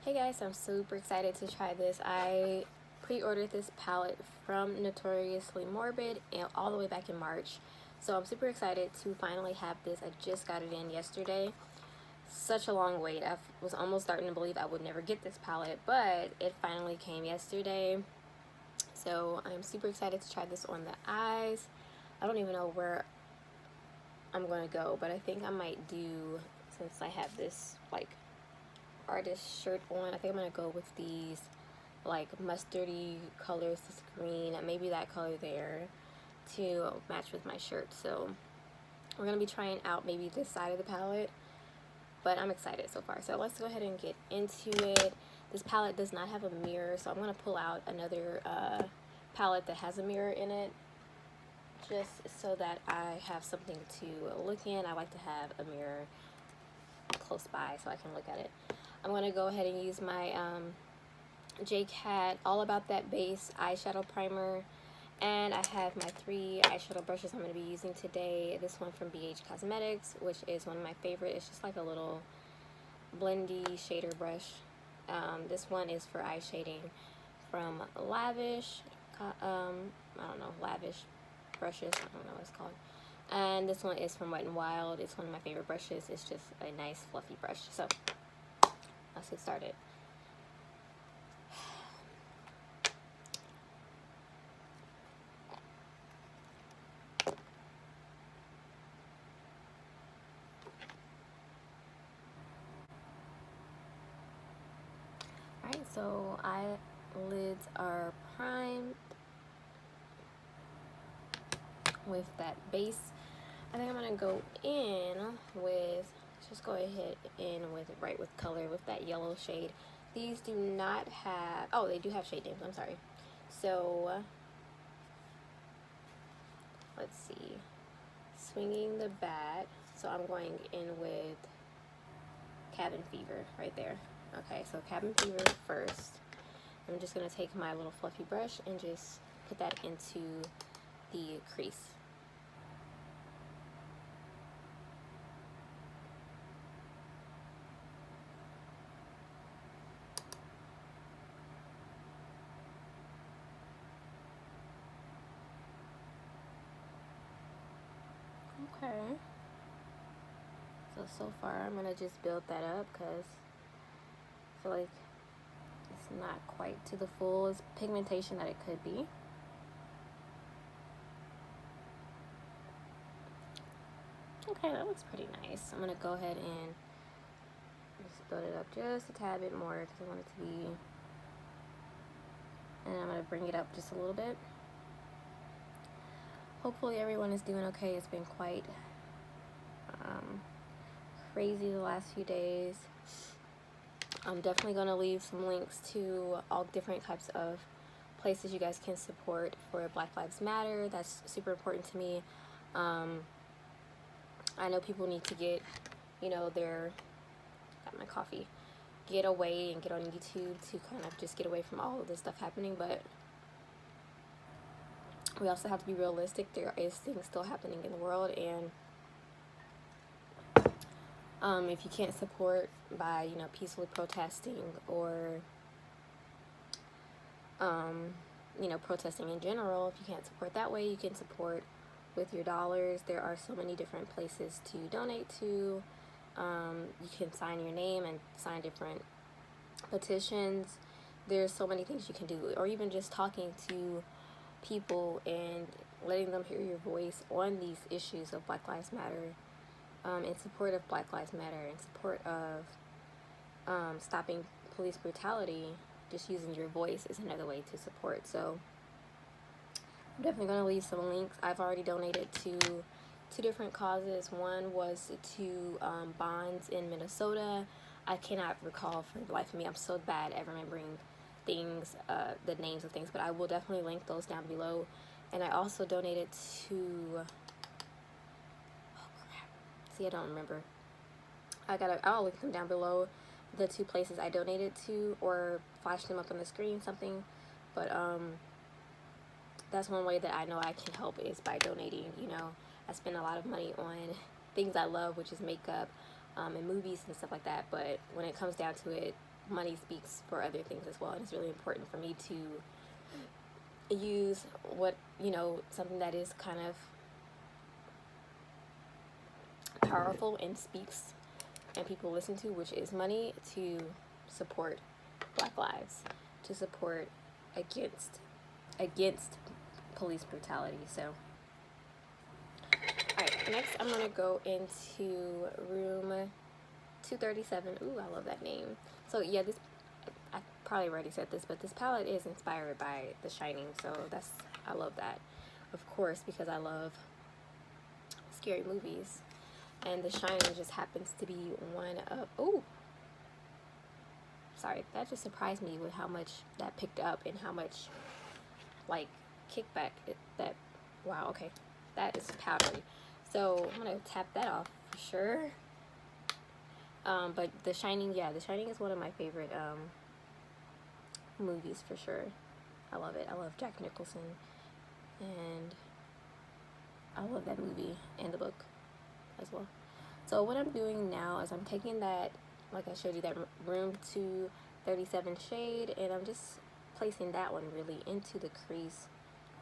Hey guys, I'm super excited to try this. I pre-ordered this palette from Notoriously Morbid and all the way back in March. So I'm super excited to finally have this. I just got it in yesterday. Such a long wait. I was almost starting to believe I would never get this palette, but it finally came yesterday. So I'm super excited to try this on the eyes. I don't even know where I'm going to go, but I think I might do, since I have this like artist shirt on, I think I'm gonna go with these like mustardy colors, this green, maybe that color there, to match with my shirt. So we're gonna be trying out maybe this side of the palette, but I'm excited so far. So let's go ahead and get into it. This palette does not have a mirror, so I'm gonna pull out another palette that has a mirror in it, just so that I have something to look in. I like to have a mirror close by so I can look at it. I'm going to go ahead and use my J-Cat All About That Base eyeshadow primer, and I have my 3 eyeshadow brushes I'm going to be using today. This one from BH Cosmetics, which is one of my favorite. It's just like a little blendy shader brush. This one is for eye shading from Lavish, I don't know, Lavish brushes, I don't know what it's called. And this one is from Wet n Wild. It's one of my favorite brushes. It's just a nice fluffy brush. So let's get started. Alright, so eyelids are primed with that base. I think I'm gonna go in with, just go ahead in with right with color with that yellow shade. These do not have, oh, they do have shade names, I'm sorry. So let's see, Swinging the Bat. So I'm going in with Cabin Fever right there. Okay, so Cabin Fever first. I'm just gonna take my little fluffy brush and just put that into the crease. Okay. So far I'm gonna just build that up because I feel like it's not quite to the fullest pigmentation that it could be. Okay, that looks pretty nice. I'm gonna go ahead and just build it up just a tad bit more because I want it to be, and I'm gonna bring it up just a little bit. Hopefully everyone is doing okay. It's been quite crazy the last few days. I'm definitely going to leave some links to all different types of places you guys can support for Black Lives Matter. That's super important to me. I know people need to get, got my coffee, get away and get on YouTube to kind of just get away from all of this stuff happening, but we also have to be realistic. There is things still happening in the world, and if you can't support by, peacefully protesting or, protesting in general, if you can't support that way, you can support with your dollars. There are so many different places to donate to. You can sign your name and sign different petitions. There's so many things you can do, or even just talking to people and letting them hear your voice on these issues of Black Lives Matter. In support of Black Lives Matter, in support of stopping police brutality. Just using your voice is another way to support. So I'm definitely going to leave some links. I've already donated to 2 different causes. One was to bonds in Minnesota. I cannot recall for the life of me. I'm so bad at remembering things, the names of things, but I will definitely link those down below. And I also donated to, I don't remember. I'll link them down below, the 2 places I donated to, or flash them up on the screen, something. But that's one way that I know I can help is by donating. I spend a lot of money on things I love, which is makeup and movies and stuff like that. But when it comes down to it, money speaks for other things as well, and it's really important for me to use what, you know, something that is kind of powerful and speaks and people listen to, which is money, to support Black lives, to support against police brutality. So alright, next I'm gonna go into room 237. Ooh, I love that name. So yeah, this, I probably already said this, but this palette is inspired by The Shining, so I love that, of course, because I love scary movies, and The Shining just happens to be one of, oh, sorry, that just surprised me with how much that picked up and how much, like, kickback that, wow, okay, that is powdery. So I'm gonna tap that off for sure. But The Shining, yeah, The Shining is one of my favorite movies for sure. I love it. I love Jack Nicholson, and I love that movie and the book as well. So what I'm doing now is I'm taking that, like I showed you, that room 237 shade, and I'm just placing that one really into the crease,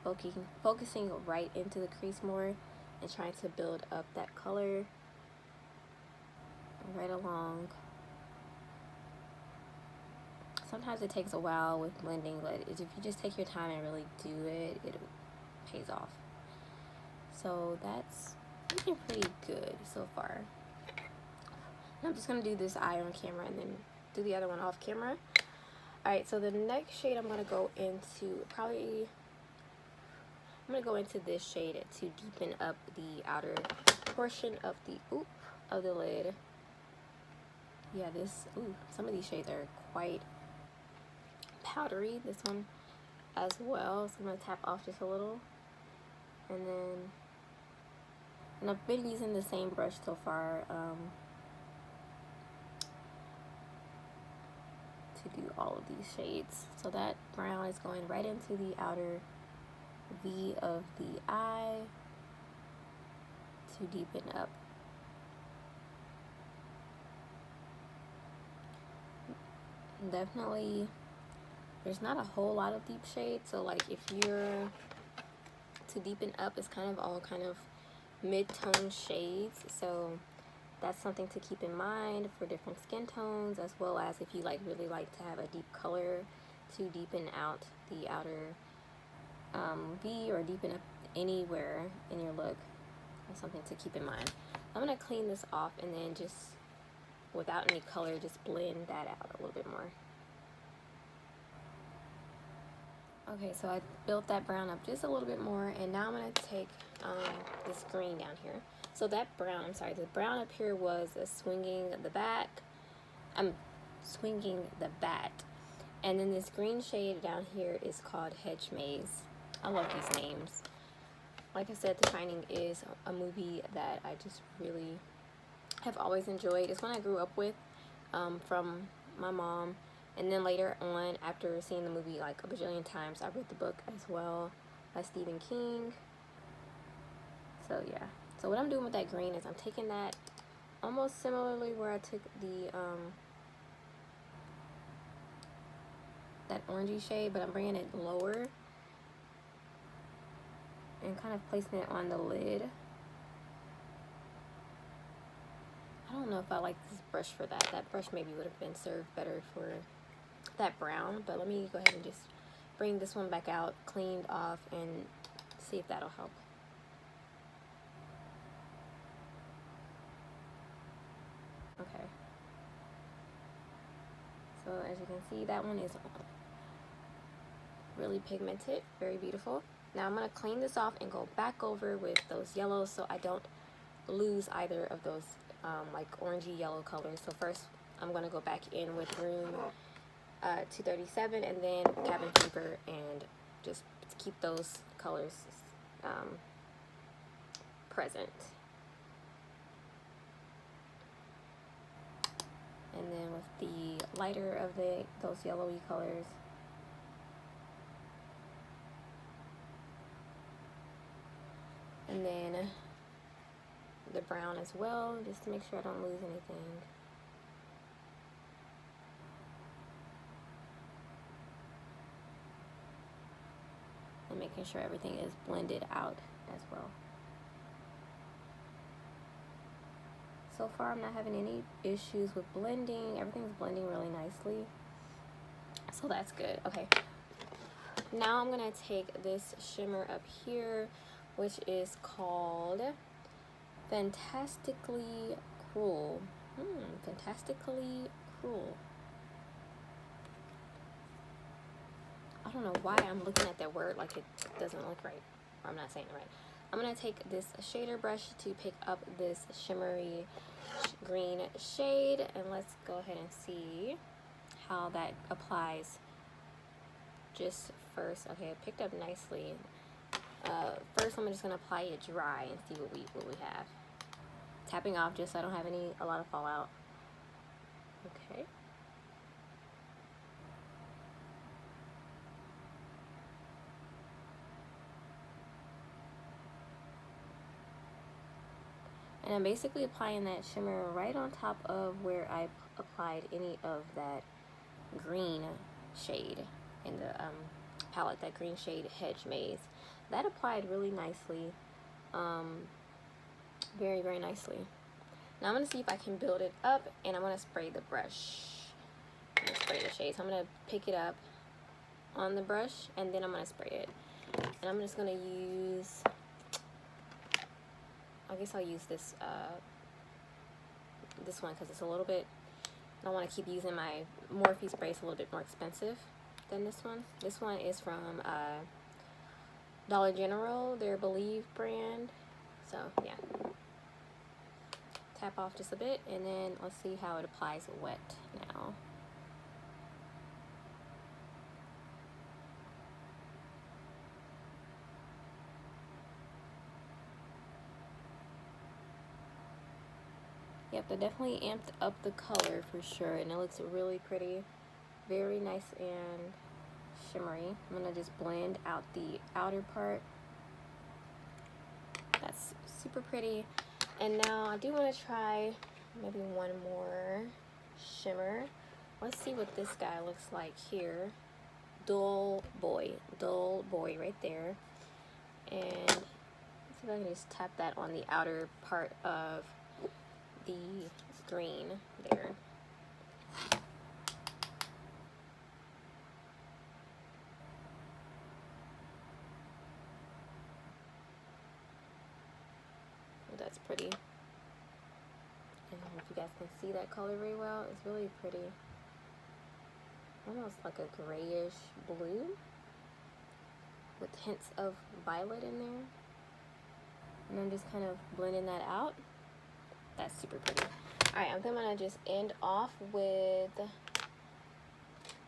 focusing right into the crease more, and trying to build up that color right along. Sometimes it takes a while with blending, but if you just take your time and really do it, it pays off. So that's looking pretty good so far. And I'm just gonna do this eye on camera and then do the other one off camera. Alright, so the next shade I'm gonna go into, I'm gonna go into this shade to deepen up the outer portion of the lid. Yeah, some of these shades are quite powdery. This one as well. So I'm gonna tap off just a little, and I've been using the same brush so far to do all of these shades. So that brown is going right into the outer V of the eye to deepen up. Definitely, there's not a whole lot of deep shades, so like if you're to deepen up, it's kind of mid-tone shades, so that's something to keep in mind for different skin tones, as well as if you really like to have a deep color to deepen out the outer V, or deepen up anywhere in your look. That's something to keep in mind. I'm gonna clean this off and then just, without any color, just blend that out a little bit more. Okay, so I built that brown up just a little bit more, and now I'm gonna take this green down here. So that brown, the brown up here was swinging the bat, and then this green shade down here is called Hedge Maze. I love these names. Like I said, The Shining is a movie that I just really have always enjoyed. It's one I grew up with from my mom, and then later on, after seeing the movie like a bajillion times, I read the book as well by Stephen King. So yeah, so what I'm doing with that green is I'm taking that almost similarly where I took the that orangey shade, but I'm bringing it lower and kind of placing it on the lid. I don't know if I like this brush for that. That brush maybe would have been served better for that brown, but let me go ahead and just bring this one back out, cleaned off, and see if that'll help. Okay. So as you can see, that one is really pigmented, very beautiful. Now I'm gonna clean this off and go back over with those yellows so I don't lose either of those like orangey yellow colors. So first I'm gonna go back in with room 237 and then Cabin Fever, and just keep those colors present. And then with the lighter of those yellowy colors, and then the brown as well, just to make sure I don't lose anything. making sure everything is blended out as well. So far, I'm not having any issues with blending. Everything's blending really nicely. So that's good. Okay. Now I'm going to take this shimmer up here, which is called Fantastically Cruel. Fantastically Cruel. I don't know why I'm looking at that word like it doesn't look right. Or I'm not saying it right. I'm going to take this shader brush to pick up this shimmery green shade. And let's go ahead and see how that applies. Just first, okay, it picked up nicely. First, I'm just going to apply it dry and see what we have. Tapping off just so I don't have a lot of fallout. Okay. And I'm basically applying that shimmer right on top of where I applied any of that green shade in the palette, that green shade Hedge Maze. That applied really nicely, very, very nicely. Now I'm going to see if I can build it up, and I'm going to spray the brush. I'm going to spray the shade. So I'm going to pick it up on the brush, and then I'm going to spray it. And I'm just going to use, I guess I'll use this one because it's a little bit, I don't want to keep using my Morphe spray. It's a little bit more expensive than this one. This one is from Dollar General, their Believe brand. So yeah, tap off just a bit, and then let's see how it applies wet now. Yep, that definitely amped up the color for sure, and it looks really pretty. Very nice and shimmery. I'm gonna just blend out the outer part. That's super pretty. And now I do want to try maybe one more shimmer. Let's see what this guy looks like here. Dull Boy right there. And let's see if I can just tap that on the outer part of the green there. That's pretty. And if you guys can see that color very well, it's really pretty. Almost like a grayish blue with hints of violet in there. And I'm just kind of blending that out. That's super pretty. Alright, I'm gonna just end off with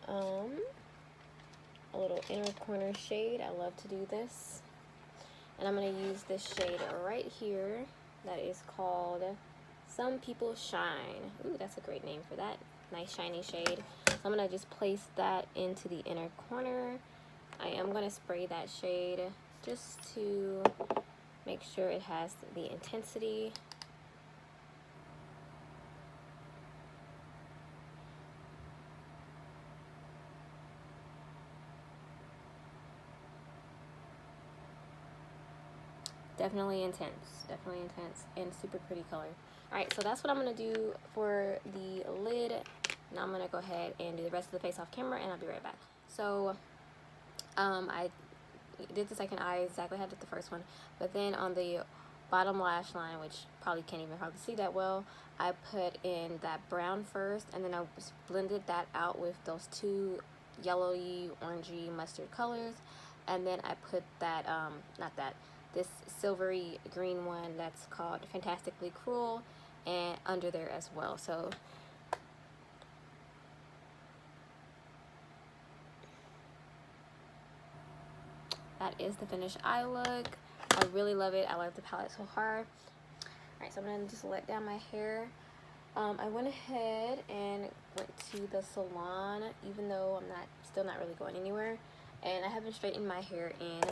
a little inner corner shade. I love to do this. And I'm gonna use this shade right here that is called Some People Shine. Ooh, that's a great name for that. Nice shiny shade. So I'm gonna just place that into the inner corner. I am gonna spray that shade just to make sure it has the intensity. Definitely intense and super pretty color. Alright, so that's what I'm going to do for the lid. Now I'm going to go ahead and do the rest of the face off camera, and I'll be right back. So, I did the second eye exactly how I did the first one, but then on the bottom lash line, which probably can't even hardly see that well, I put in that brown first, and then I just blended that out with those two yellowy, orangey mustard colors, and then I put that, this silvery green one that's called Fantastically Cruel and under there as well. So that is the finished eye look. I really love it. I love the palette so hard. Alright, so I'm going to just let down my hair. I went ahead and went to the salon, even though I'm still not really going anywhere. And I haven't straightened my hair in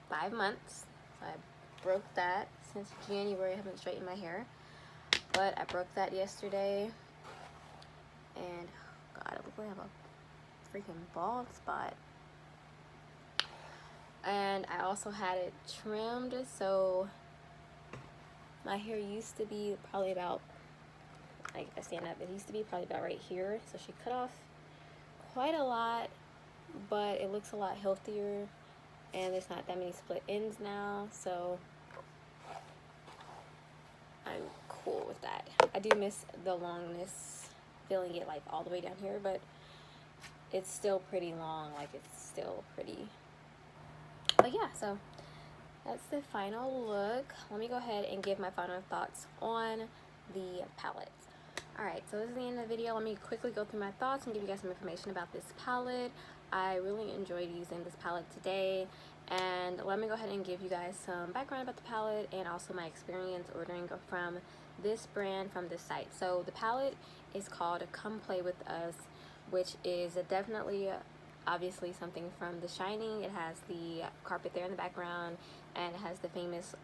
5 months. So I broke that. Since January I haven't straightened my hair. But I broke that yesterday. And, oh God, I look like I have a freaking bald spot. And I also had it trimmed, so my hair used to be probably about, like, I stand up, it used to be probably about right here. So she cut off quite a lot, but it looks a lot healthier, and there's not that many split ends now, so I'm cool with that. I do miss the longness, feeling it like all the way down here, but it's still pretty long, like it's still pretty. But yeah, so that's the final look. Let me go ahead and give my final thoughts on the palette. Alright, so this is the end of the video. Let me quickly go through my thoughts and give you guys some information about this palette. I really enjoyed using this palette today, and let me go ahead and give you guys some background about the palette and also my experience ordering from this brand from this site. So the palette is called Come Play With Us, which is definitely obviously something from The Shining. It has the carpet there in the background, and it has the famous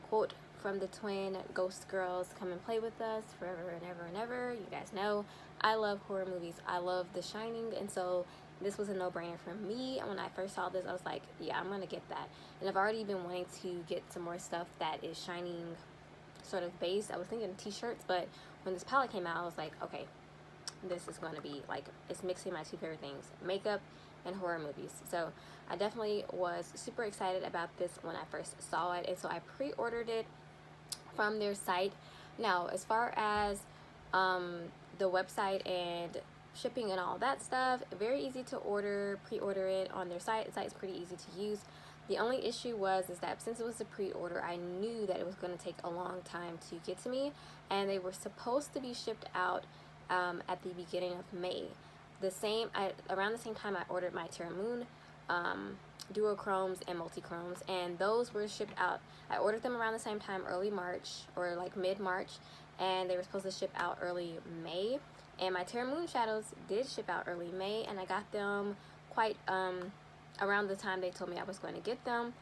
quote from the twin ghost girls, "Come and play with us forever and ever and ever." You guys know I love horror movies. I love The Shining, and so this was a no-brainer for me. When I first saw this, I was like, yeah, I'm gonna get that. And I've already been wanting to get some more stuff that is Shining sort of based. I was thinking t-shirts, but when this palette came out, I was like, okay, this is going to be like, it's mixing my two favorite things, makeup and horror movies. So I definitely was super excited about this when I first saw it, and so I pre-ordered it from their site. Now, as far as the website and shipping and all that stuff, very easy to pre-order it on their site. The site is pretty easy to use. The only issue is that since it was a pre-order, I knew that it was going to take a long time to get to me, and they were supposed to be shipped out at the beginning of May. Around the same time I ordered my Terra Moon duochromes and multichromes, and those were shipped out. I ordered them around the same time, early March or like mid-March, and they were supposed to ship out early May. And my Terra Moon shadows did ship out early May, and I got them quite around the time they told me I was going to get them.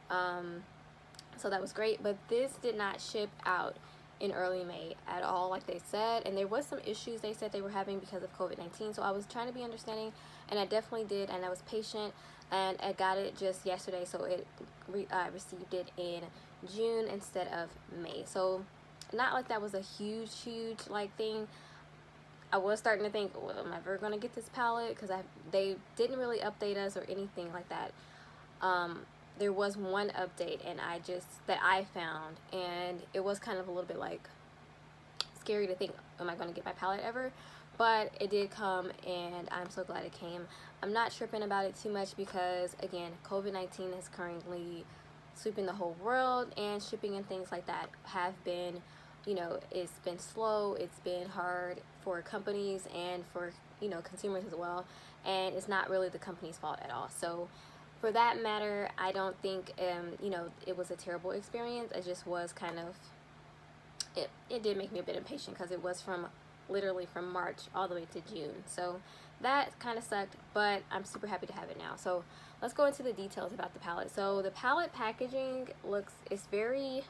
So that was great, but this did not ship out in early May at all, like they said, and there was some issues they said they were having because of COVID-19. So I was trying to be understanding, and I definitely did, and I was patient, and I got it just yesterday, so I received it in June instead of May. So not like that was a huge like thing. I was starting to think, well, am I ever gonna get this palette? Because they didn't really update us or anything like that. There was one update, and that I found, and it was kind of a little bit like scary to think, am I going to get my palette ever? But it did come, and I'm so glad it came. I'm not tripping about it too much because, again, COVID-19 is currently sweeping the whole world, and shipping and things like that have been, it's been slow, it's been hard for companies and for, consumers as well, and it's not really the company's fault at all. So for that matter, I don't think, it was a terrible experience. It just was kind of, it did make me a bit impatient because it was literally from March all the way to June. So that kind of sucked, but I'm super happy to have it now. So let's go into the details about the palette. So the palette packaging it's very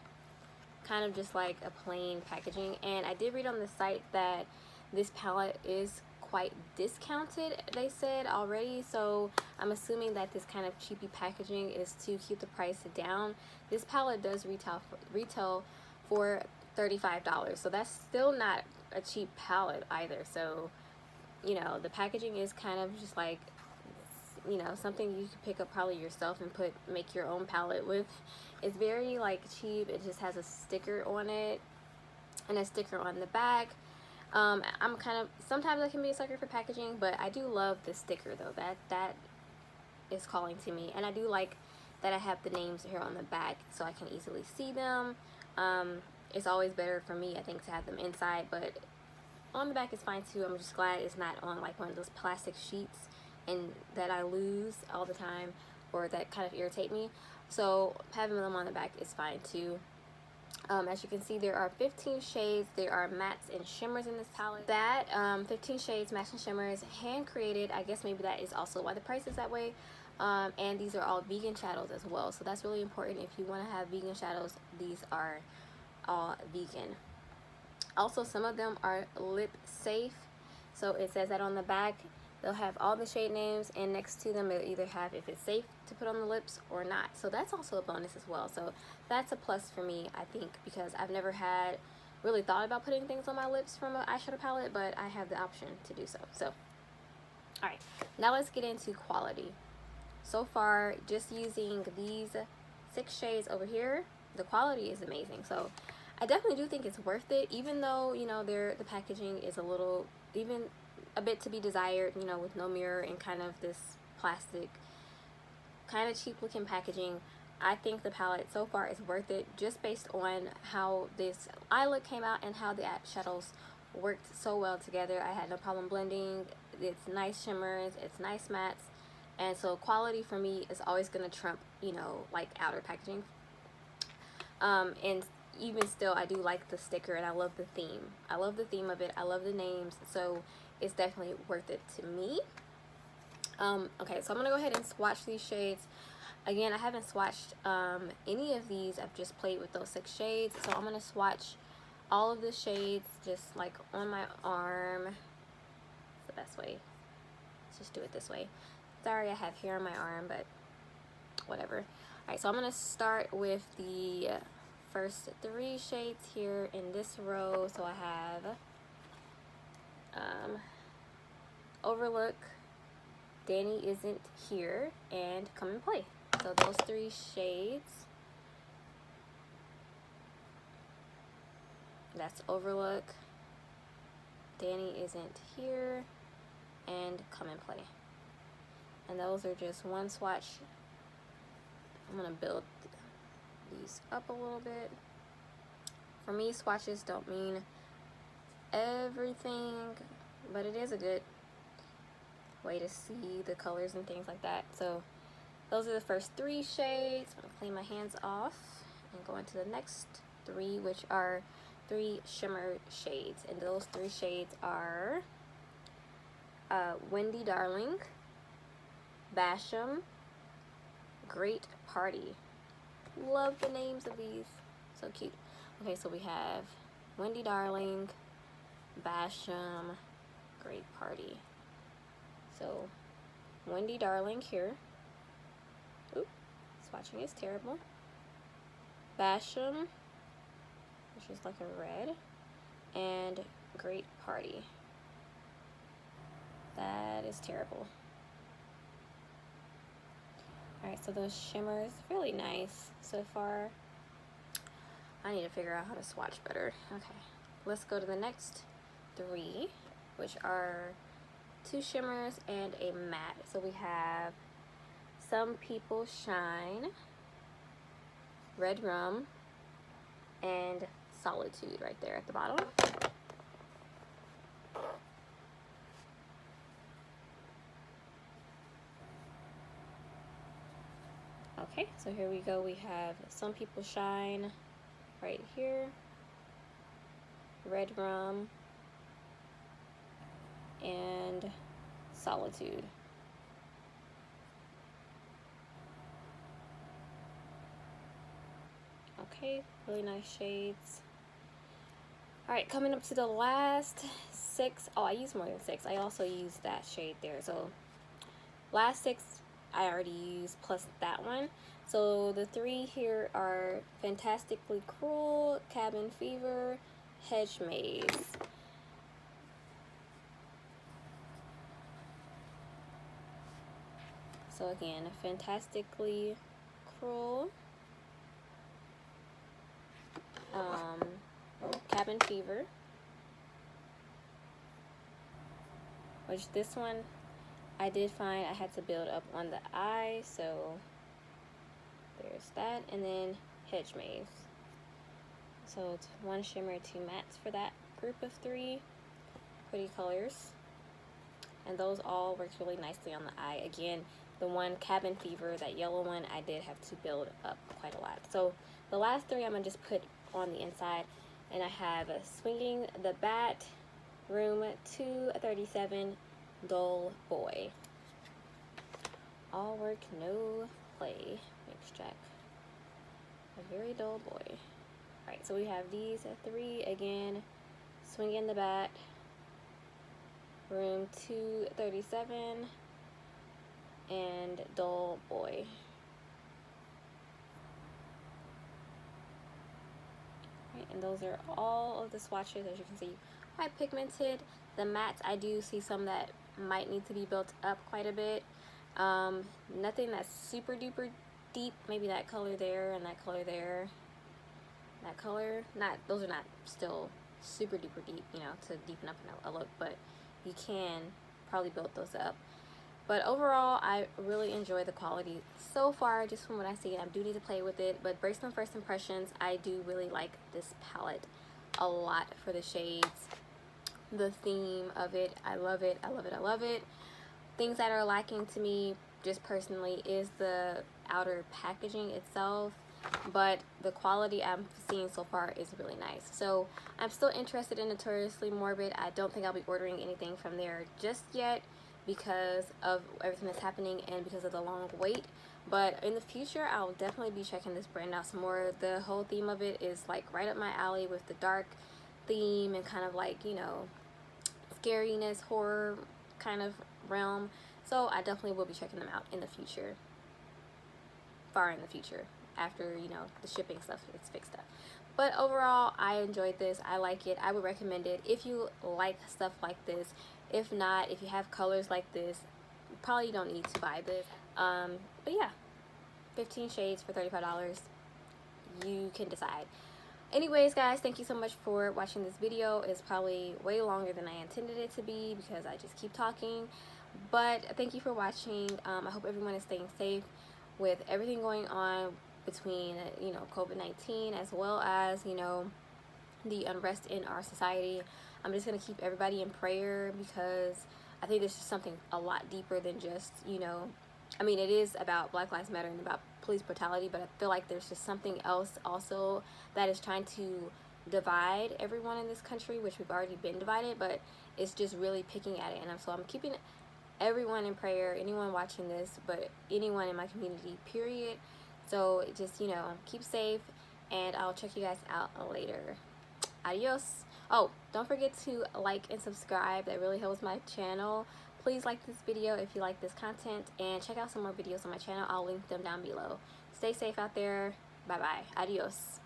kind of just like a plain packaging, and I did read on the site that this palette is quite discounted, they said already, so I'm assuming that this kind of cheapy packaging is to keep the price down. This palette does retail for $35, so that's still not a cheap palette either. So the packaging is kind of just like, something you could pick up probably yourself and make your own palette with. It's very like cheap. It just has a sticker on it and a sticker on the back. Sometimes I can be a sucker for packaging, but I do love the sticker though. That is calling to me, and I do like that I have the names here on the back so I can easily see them. It's always better for me, I think, to have them inside, but on the back is fine too. I'm just glad it's not on like one of those plastic sheets and that I lose all the time or that kind of irritate me. So having them on the back is fine too. As you can see, there are 15 shades. There are mattes and shimmers in this palette. 15 shades, mattes and shimmers, hand created. I guess maybe that is also why the price is that way. And these are all vegan shadows as well, so that's really important. If you want to have vegan shadows, these are all vegan. Also, some of them are lip safe, so it says that on the back. they'll have all the shade names, and next to them it'll either have if it's safe to put on the lips or not. So that's also a bonus as well. So that's a plus for me, I think, because I've never had really thought about putting things on my lips from an eyeshadow palette, but I have the option to do so. So all right, now let's get into quality. So far, just using these 6 shades over here, the quality is amazing. So I definitely do think it's worth it, even though, you know, the packaging is a little, even a bit to be desired, you know, with no mirror and kind of this plastic, kind of cheap looking packaging. I think the palette so far is worth it, just based on how this eye look came out and how the shadows worked so well together. I had no problem blending. It's nice shimmers, it's nice mattes, and so quality for me is always going to trump, you know, like outer packaging. And even still, I do like the sticker, and I love the theme. I love the theme of it. I love the names, so it's definitely worth it to me. Okay, so I'm gonna go ahead and swatch these shades. Again, I haven't swatched any of these. I've just played with those 6 shades. So I'm gonna swatch all of the shades just like on my arm. It's the best way. Let's just do it this way. Sorry, I have hair on my arm, but whatever. All right, so I'm gonna start with the first 3 shades here in this row. So I have Overlook, Danny Isn't Here, and Come and Play. So those 3 shades. That's Overlook, Danny Isn't Here, and Come and Play. And those are just one swatch. I'm gonna build these up a little bit. For me, swatches don't mean everything, but it is a good way to see the colors and things like that. So those are the first 3 shades. I'm gonna clean my hands off and go into the next 3, which are 3 shimmer shades. And those 3 shades are Wendy Darling, Basham, Great Party. Love the names of these, so cute. Okay, so we have Wendy Darling, Basham, Great Party. So Wendy Darling here. Oop, swatching is terrible. Basham, which is like a red, and Great Party. That is terrible. Alright, so those shimmers, really nice so far. I need to figure out how to swatch better. Okay, let's go to the next 3, which are 2 shimmers and a matte. So we have Some People Shine, Red Rum, and Solitude right there at the bottom. Okay, so here we go. We have Some People Shine right here, Red Rum, and Solitude. Okay, really nice shades. Alright, coming up to the last 6. Oh, I used more than 6. I also used that shade there. So last 6 I already used, plus that one. So the 3 here are Fantastically Cruel, Cabin Fever, Hedge Maze. So again, Fantastically Cruel, Cabin Fever, which this one I did find I had to build up on the eye, so there's that, and then Hedge Maze. So it's 1 shimmer, 2 mattes for that group of 3 pretty colors, and those all worked really nicely on the eye. Again, the one Cabin Fever, that yellow one, I did have to build up quite a lot. So the last 3 I'm gonna just put on the inside, and I have Swinging the Bat, Room 237, Dull Boy. All work, no play, makes Jack a very dull boy. Alright, so we have these 3 again: Swinging the Bat, room 237, and Dull Boy. Right, and those are all of the swatches. As you can see, quite pigmented. The mattes, I do see some that might need to be built up quite a bit. Nothing that's super duper deep. Maybe that color there and that color there. That color, those are not still super duper deep, you know, to deepen up a look, but you can probably build those up. But overall, I really enjoy the quality so far, just from what I see. I do need to play with it, but based on first impressions, I do really like this palette a lot for the shades. The theme of it, I love it, I love it, I love it. Things that are lacking to me, just personally, is the outer packaging itself, but the quality I'm seeing so far is really nice. So I'm still interested in Notoriously Morbid. I don't think I'll be ordering anything from there just yet because of everything that's happening and because of the long wait, but in the future I'll definitely be checking this brand out some more. The whole theme of it is like right up my alley with the dark theme and kind of like, you know, scariness, horror kind of realm. So I definitely will be checking them out in the future, far in the future, after, you know, the shipping stuff gets fixed up. But overall, I enjoyed this. I like it. I would recommend it if you like stuff like this. If not, if you have colors like this, you probably don't need to buy this. But yeah, 15 shades for $35. You can decide. Anyways, guys, thank you so much for watching this video. It's probably way longer than I intended it to be because I just keep talking. But thank you for watching. I hope everyone is staying safe with everything going on between, you know, COVID-19 as well as, you know, the unrest in our society. I'm just going to keep everybody in prayer because I think this is something a lot deeper than just, you know, I mean, it is about Black Lives Matter and about police brutality, but I feel like there's just something else also that is trying to divide everyone in this country, which we've already been divided, but it's just really picking at it. And so I'm keeping everyone in prayer, anyone watching this, but anyone in my community, period. So just, you know, keep safe, and I'll check you guys out later. Adios. Oh, don't forget to like and subscribe. That really helps my channel. Please like this video if you like this content, and check out some more videos on my channel. I'll link them down below. Stay safe out there. Bye bye. Adios.